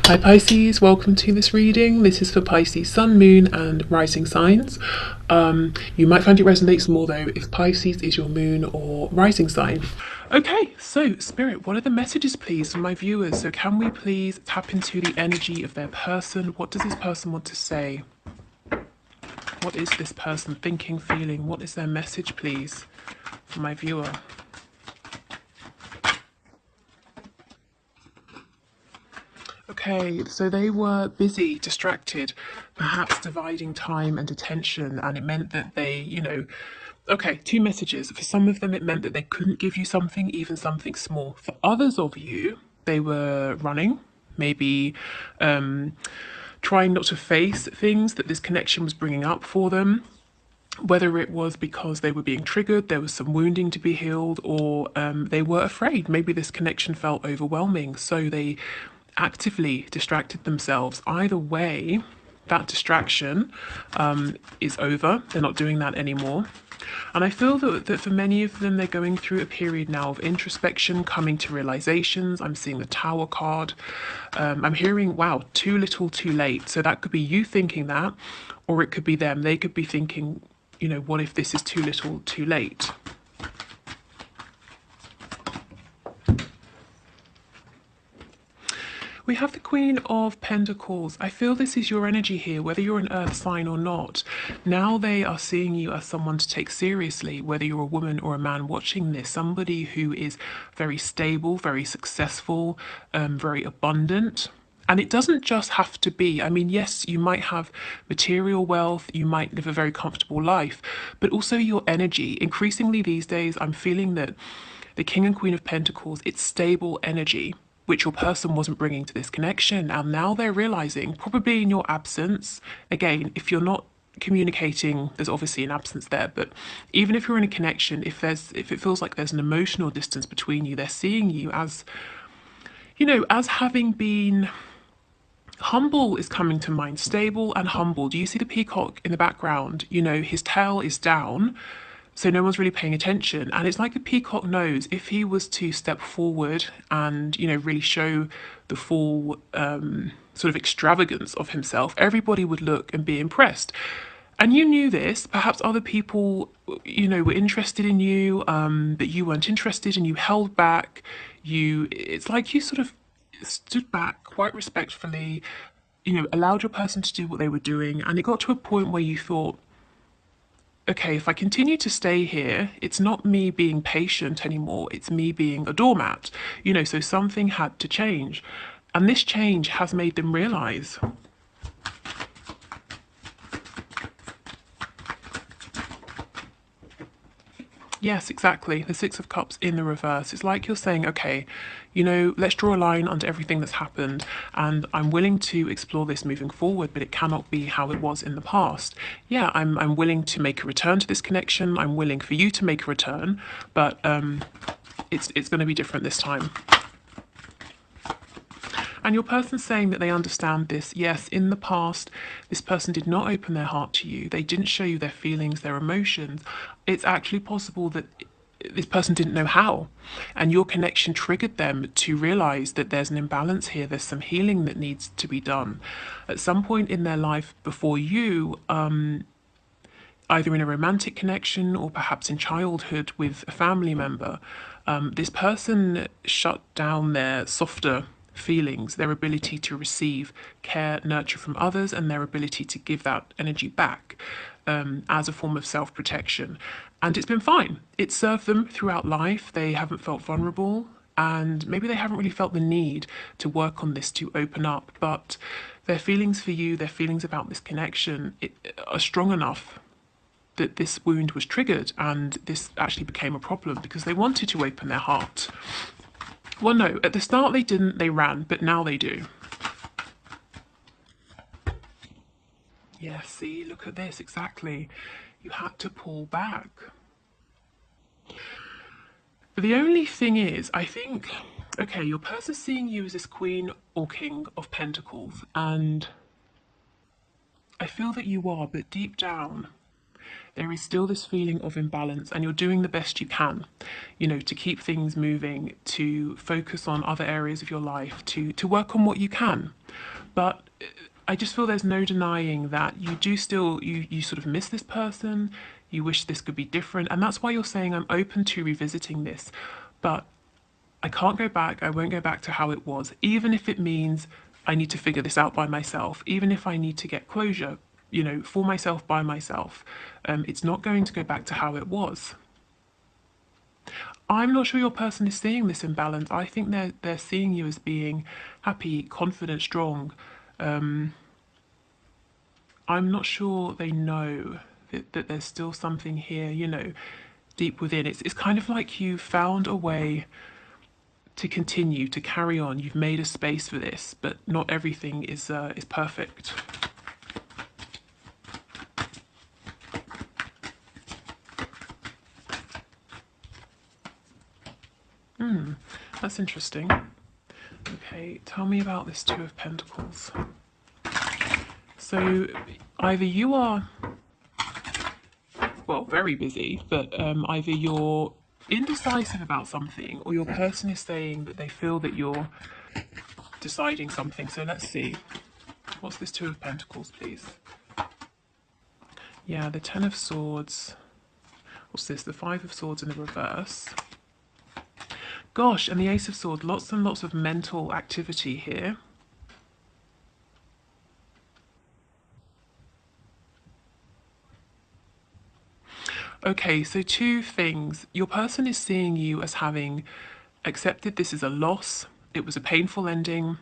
Hi Pisces, welcome to this reading. This is for Pisces Sun, Moon and Rising signs. You might find it resonates more though if Pisces is your moon or rising sign. Okay, so Spirit, what are the messages please from my viewers? So can we please tap into the energy of their person? What does this person want to say? What is this person thinking, feeling? What is their message please for my viewer? Okay, so they were busy, distracted, perhaps dividing time and attention, and it meant that okay, two messages. For some of them, it meant that they couldn't give you something, even something small. For others of you, they were running, maybe trying not to face things that this connection was bringing up for them. Whether it was because they were being triggered, there was some wounding to be healed, or they were afraid. Maybe this connection felt overwhelming, so they actively distracted themselves. Either way, that distraction is over. They're not doing that anymore. And I feel that for many of them, they're going through a period now of introspection, coming to realizations. I'm seeing the Tower card. I'm hearing, wow, too little, too late. So that could be you thinking that, or it could be them. They could be thinking, what if this is too little, too late? We have the Queen of Pentacles. I feel this is your energy here, whether you're an earth sign or not. Now they are seeing you as someone to take seriously, whether you're a woman or a man watching this, somebody who is very stable, very successful, very abundant. And it doesn't just have to be, yes, you might have material wealth, you might live a very comfortable life, but also your energy. Increasingly these days, I'm feeling that the King and Queen of Pentacles, it's stable energy, which your person wasn't bringing to this connection. And now they're realizing, probably in your absence, again, if you're not communicating, there's obviously an absence there, but even if you're in a connection, if it feels like there's an emotional distance between you, they're seeing you as, as having been humble is coming to mind. Stable and humble. Do you see the peacock in the background? His tail is down, so no one's really paying attention. And it's like a peacock knows if he was to step forward and, really show the full sort of extravagance of himself, everybody would look and be impressed. And you knew this. Perhaps other people, were interested in you, but you weren't interested and you held back. It's like you sort of stood back quite respectfully, allowed your person to do what they were doing. And it got to a point where you thought, okay, if I continue to stay here, it's not me being patient anymore, it's me being a doormat. So something had to change. And this change has made them realize. Yes, exactly. The Six of Cups in the reverse. It's like you're saying, okay, let's draw a line under everything that's happened, and I'm willing to explore this moving forward, but it cannot be how it was in the past. Yeah, I'm willing to make a return to this connection. I'm willing for you to make a return, but it's going to be different this time. And your person's saying that they understand this. Yes, in the past, this person did not open their heart to you. They didn't show you their feelings, their emotions. It's actually possible that this person didn't know how. And your connection triggered them to realize that there's an imbalance here. There's some healing that needs to be done. At some point in their life before you, either in a romantic connection or perhaps in childhood with a family member, this person shut down their softer feelings, their ability to receive care, nurture from others, and their ability to give that energy back as a form of self-protection. And it's been fine. It served them throughout life. They haven't felt vulnerable, and maybe they haven't really felt the need to work on this, to open up, but their feelings for you, their feelings about this connection are strong enough that this wound was triggered and this actually became a problem because they wanted to open their heart. Well, no, at the start they didn't, they ran, but now they do. Yeah, see, look at this, exactly. You had to pull back. The only thing is, I think, okay, your person's seeing you as this Queen or King of Pentacles, and I feel that you are, but deep down, there is still this feeling of imbalance, and you're doing the best you can, to keep things moving, to focus on other areas of your life, to work on what you can. But I just feel there's no denying that you do still, you sort of miss this person, you wish this could be different, and that's why you're saying I'm open to revisiting this. But I can't go back, I won't go back to how it was, even if it means I need to figure this out by myself, even if I need to get closure, you know, for myself by myself. It's not going to go back to how it was. I'm not sure your person is seeing this imbalance. I think they're seeing you as being happy, confident, strong. I'm not sure they know that there's still something here, you know, deep within. It's kind of like you found a way to continue, to carry on. You've made a space for this, but not everything is perfect. That's interesting. Okay, tell me about this Two of Pentacles. So either you are, well, very busy, but either you're indecisive about something or your person is saying that they feel that you're deciding something. So let's see. What's this Two of Pentacles, please? Yeah, the Ten of Swords. What's this? The Five of Swords in the reverse. Gosh, and the Ace of Swords. Lots and lots of mental activity here. Okay, so two things. Your person is seeing you as having accepted this is a loss. It was a painful ending.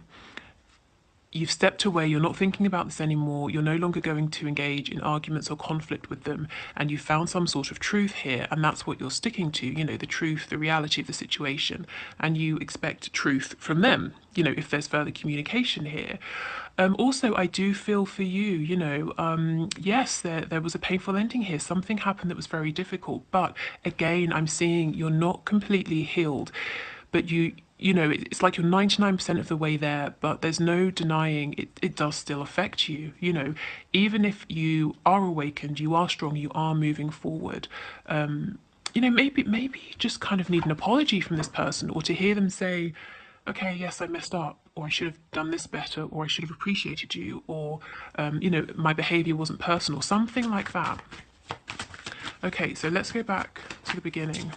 You've stepped away, you're not thinking about this anymore, you're no longer going to engage in arguments or conflict with them, and you found some sort of truth here, and that's what you're sticking to, you know, the truth, the reality of the situation, and you expect truth from them, you know, if there's further communication here. Also, I do feel for you, you know, yes, there was a painful ending here. Something happened that was very difficult, but again, I'm seeing you're not completely healed, but you know, it's like you're 99% of the way there, but there's no denying it does still affect you. You know, even if you are awakened, you are strong, you are moving forward. You know, maybe you just kind of need an apology from this person, or to hear them say, okay, yes, I messed up, or I should have done this better, or I should have appreciated you, or, you know, my behavior wasn't personal, something like that. Okay, so let's go back to the beginning.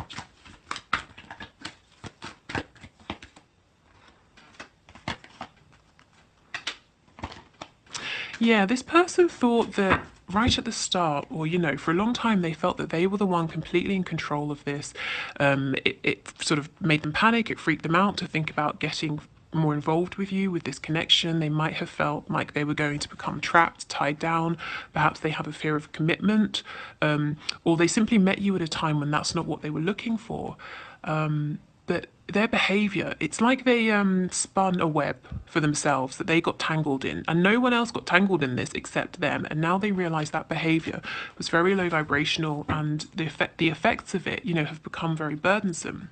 Yeah, this person thought that right at the start, or you know, for a long time, they felt that they were the one completely in control of this. It sort of made them panic, it freaked them out to think about getting more involved with you, with this connection. They might have felt like they were going to become trapped, tied down. Perhaps they have a fear of commitment, or they simply met you at a time when that's not what they were looking for. But their behavior, it's like they spun a web for themselves that they got tangled in, and no one else got tangled in this except them. And now they realize that behavior was very low vibrational, and the effects of it, you know, have become very burdensome.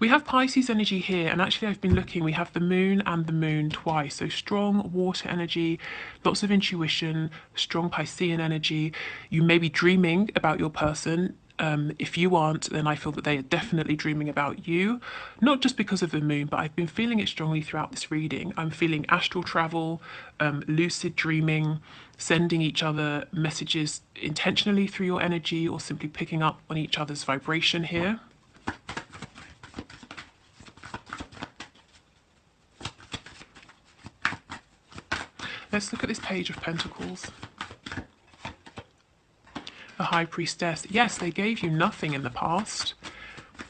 We have Pisces energy here, and actually I've been looking, we have the moon and the moon twice. So strong water energy, lots of intuition, strong Piscean energy. You may be dreaming about your person. If you aren't, then I feel that they are definitely dreaming about you. Not just because of the moon, but I've been feeling it strongly throughout this reading. I'm feeling astral travel, lucid dreaming, sending each other messages intentionally through your energy, or simply picking up on each other's vibration here. Let's look at this Page of Pentacles. The High Priestess. Yes, they gave you nothing in the past,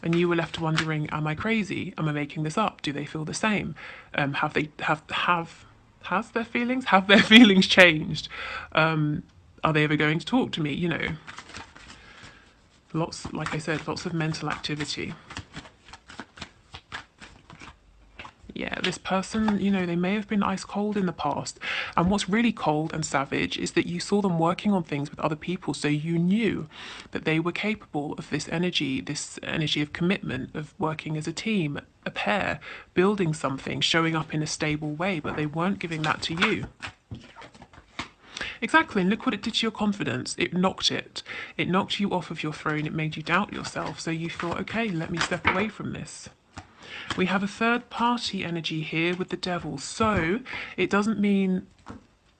and you were left wondering, am I crazy? Am I making this up? Do they feel the same? Have their feelings changed? Are they ever going to talk to me? You know, lots, like I said, lots of mental activity. Yeah, this person, you know, they may have been ice cold in the past. And what's really cold and savage is that you saw them working on things with other people. So you knew that they were capable of this energy of commitment, of working as a team, a pair, building something, showing up in a stable way, but they weren't giving that to you. Exactly, and look what it did to your confidence. It knocked it. It knocked you off of your throne. It made you doubt yourself. So you thought, okay, let me step away from this. We have a third party energy here with the devil. So it doesn't mean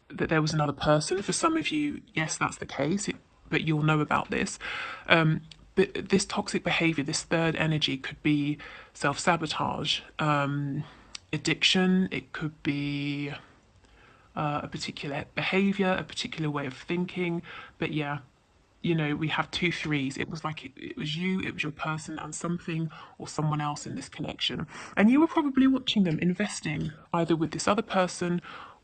that there was another person. For some of you, yes, that's the case, but you'll know about this. But this toxic behavior, this third energy, could be self-sabotage, addiction. It could be a particular behavior, a particular way of thinking. But yeah, you know, we have two threes. It was like it was you, it was your person, and something or someone else in this connection. And you were probably watching them investing either with this other person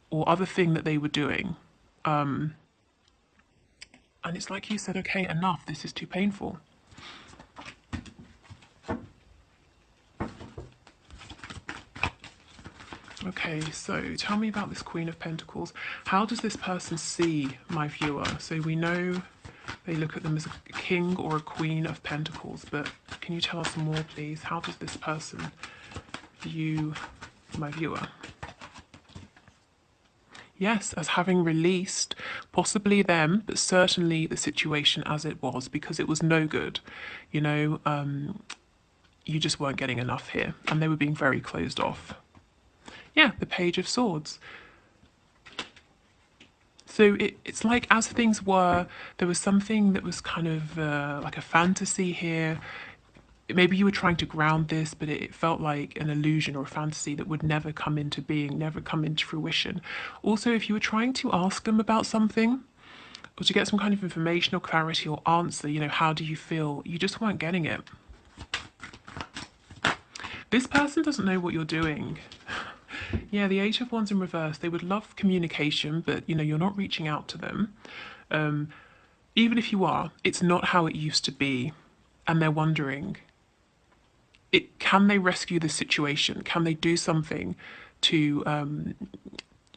or other thing that they were doing. And it's like you said, okay, enough, this is too painful. Okay, so tell me about this Queen of Pentacles. How does this person see my viewer? So we know they look at them as a king or a queen of pentacles, but can you tell us more, please? How does this person view my viewer? Yes, as having released possibly them, but certainly the situation as it was, because it was no good. You know, you just weren't getting enough here, and they were being very closed off. Yeah, the Page of Swords. So it's like as things were, there was something that was kind of like a fantasy here. Maybe you were trying to ground this, but it felt like an illusion or a fantasy that would never come into being, never come into fruition. Also, if you were trying to ask them about something, or to get some kind of information or clarity or answer, you know, how do you feel? You just weren't getting it. This person doesn't know what you're doing. Yeah, the Eight of Wands in reverse. They would love communication, but, you know, you're not reaching out to them. Even if you are, it's not how it used to be. And they're wondering, can they rescue the situation? Can they do something to,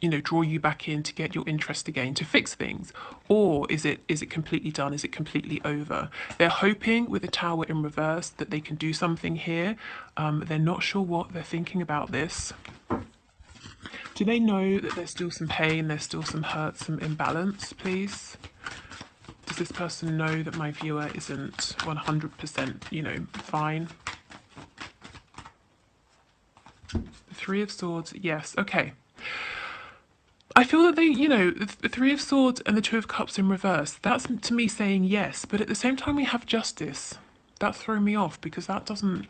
you know, draw you back in, to get your interest again, to fix things? Or is it completely done? Is it completely over? They're hoping with the Tower in reverse that they can do something here. They're not sure what they're thinking about this. Do they know that there's still some pain, there's still some hurt, some imbalance, please? Does this person know that my viewer isn't 100%, you know, fine? The Three of Swords, yes, okay. I feel that they, you know, the Three of Swords and the Two of Cups in reverse, that's to me saying yes, but at the same time we have Justice. That's throwing me off because that doesn't...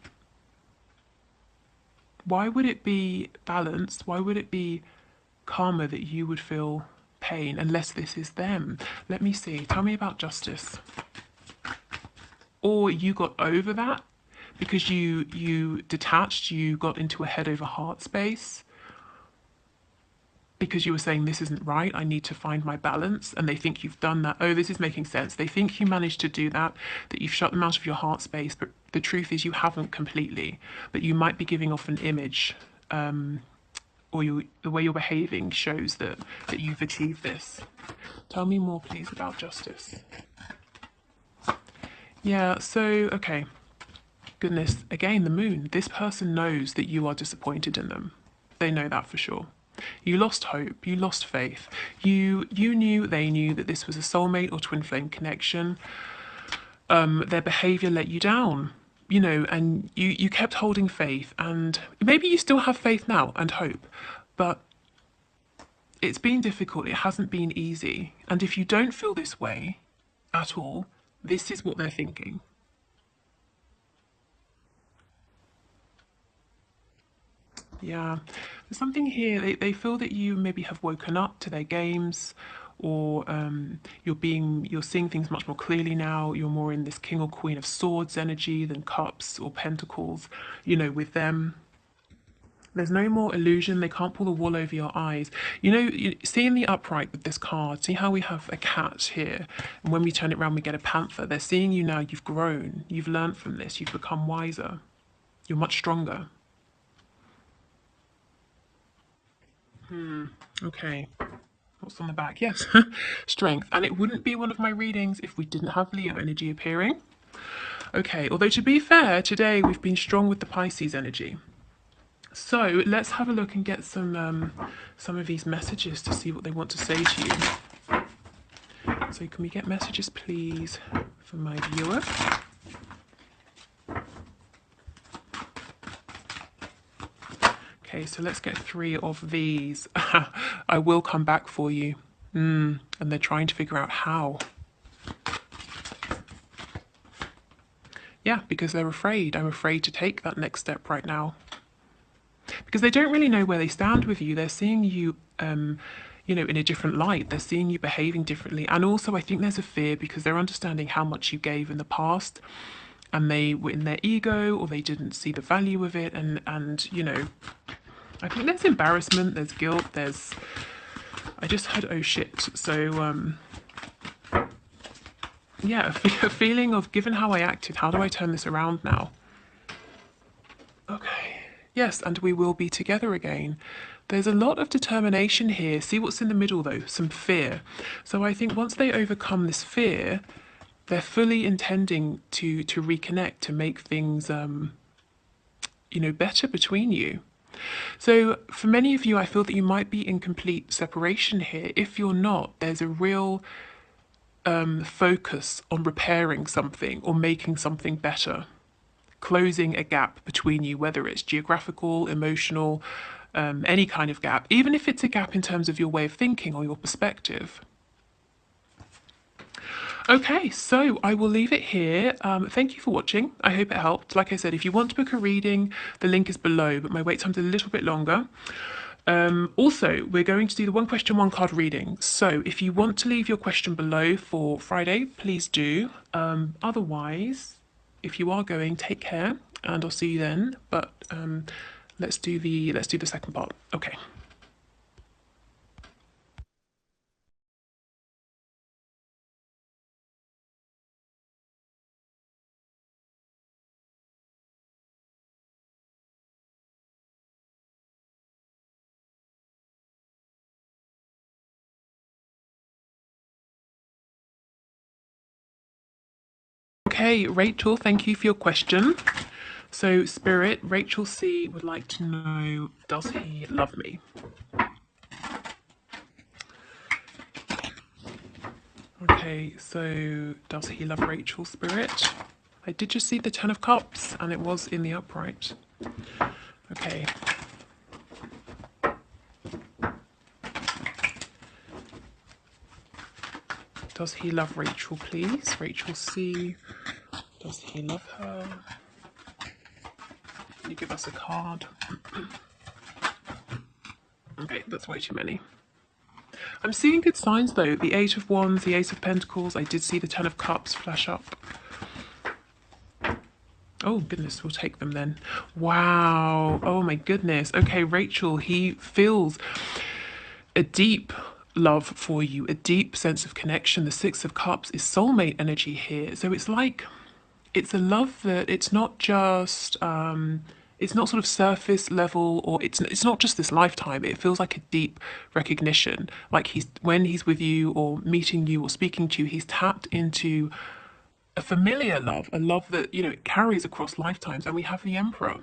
Why would it be balanced? Why would it be karma that you would feel pain unless this is them? Let me see. Tell me about Justice. Or you got over that because you detached, you got into a head over heart space because you were saying this isn't right, I need to find my balance, and they think you've done that. Oh, this is making sense. They think you managed to do that, that you've shut them out of your heart space, but the truth is you haven't completely, but you might be giving off an image, or the way you're behaving shows that you've achieved this. Tell me more, please, about Justice. Yeah, so, okay. Goodness, again, the Moon. This person knows that you are disappointed in them. They know that for sure. You lost hope, you lost faith. You knew, they knew that this was a soulmate or twin flame connection. Their behavior let you down, you know, and you kept holding faith, and maybe you still have faith now and hope, but it's been difficult, it hasn't been easy. And if you don't feel this way at all, this is what they're thinking. Yeah, there's something here. They feel that you maybe have woken up to their games, or you're seeing things much more clearly now. You're more in this King or Queen of Swords energy than Cups or Pentacles. You know, with them, there's no more illusion. They can't pull the wool over your eyes. You know, seeing the upright with this card, see how we have a cat here, and when we turn it around, we get a panther. They're seeing you now. You've grown. You've learned from this. You've become wiser. You're much stronger. Okay. What's on the back? Yes, strength. And it wouldn't be one of my readings if we didn't have Leo energy appearing. Okay, although to be fair, today we've been strong with the Pisces energy. So let's have a look and get some of these messages to see what they want to say to you. So can we get messages, please, for my viewer? Okay, so let's get 3 of these. I will come back for you. And they're trying to figure out how. Yeah, because they're afraid. I'm afraid to take that next step right now. Because they don't really know where they stand with you. They're seeing you, you know, in a different light. They're seeing you behaving differently. And also, I think there's a fear because they're understanding how much you gave in the past, and they were in their ego, or they didn't see the value of it. And you know, I think there's embarrassment, there's guilt, there's... I just heard, oh shit. So, yeah, a feeling of, given how I acted, how do I turn this around now? Okay. Yes, and we will be together again. There's a lot of determination here. See what's in the middle, though? Some fear. So I think once they overcome this fear, they're fully intending to reconnect, to make things, you know, better between you. So for many of you, I feel that you might be in complete separation here. If you're not, there's a real focus on repairing something or making something better, closing a gap between you, whether it's geographical, emotional, any kind of gap, even if it's a gap in terms of your way of thinking or your perspective. Okay, so I will leave it here. Thank you for watching. I hope it helped. Like I said, if you want to book a reading, the link is below, but my wait time's a little bit longer. Also, we're going to do the one question, one card reading. So if you want to leave your question below for Friday, please do. Otherwise, if you are going, take care, and I'll see you then. But let's do the second part. Okay. Okay, Rachel, thank you for your question. So, Spirit, Rachel C would like to know, does he love me? Okay, so does he love Rachel, Spirit? I did just see the Ten of Cups, and it was in the upright. Okay. Does he love Rachel, please? Rachel C. Does he love her? Can you give us a card? Okay, that's way too many. I'm seeing good signs though. The Eight of Wands, the Ace of Pentacles. I did see the Ten of Cups flash up. Oh goodness, we'll take them then. Wow. Oh my goodness. Okay, Rachel, he feels a deep love for you, a deep sense of connection. The Six of Cups is soulmate energy here. So it's like, it's a love that it's not just it's not sort of surface level, or it's not just this lifetime. It feels like a deep recognition, like he's, when he's with you or meeting you or speaking to you, he's tapped into a familiar love, a love that, you know, it carries across lifetimes. And we have the Emperor,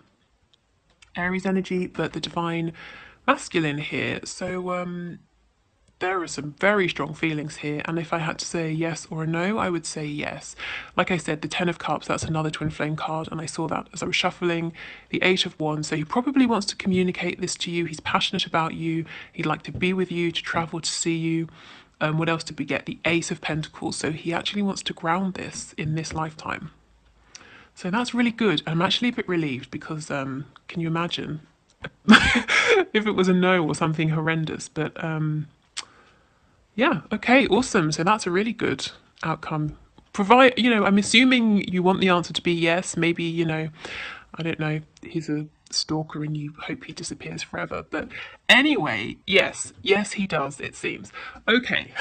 Aries energy, but the divine masculine here. So there are some very strong feelings here, and if I had to say a yes or a no, I would say yes. Like I said, the Ten of Cups, that's another twin flame card, and I saw that as I was shuffling. The Eight of Wands, so he probably wants to communicate this to you. He's passionate about you. He'd like to be with you, to travel, to see you. What else did we get? The Ace of Pentacles, so he actually wants to ground this in this lifetime. So that's really good. I'm actually a bit relieved because can you imagine if it was a no or something horrendous? But yeah, okay, awesome. So that's a really good outcome. Provide, you know, I'm assuming you want the answer to be yes. Maybe, you know, I don't know, he's a stalker and you hope he disappears forever. But anyway, yes, yes, he does, it seems. Okay.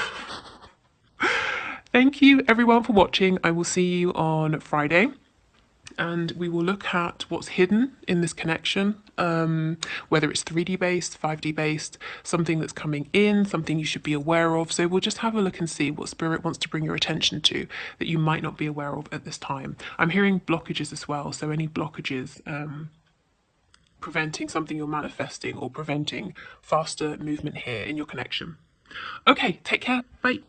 Thank you everyone for watching. I will see you on Friday, and we will look at what's hidden in this connection, whether it's 3D based, 5D based, something that's coming in, something you should be aware of. So we'll just have a look and see what Spirit wants to bring your attention to that you might not be aware of at this time. I'm hearing blockages as well, so any blockages preventing something you're manifesting or preventing faster movement here in your connection. Okay, take care. Bye.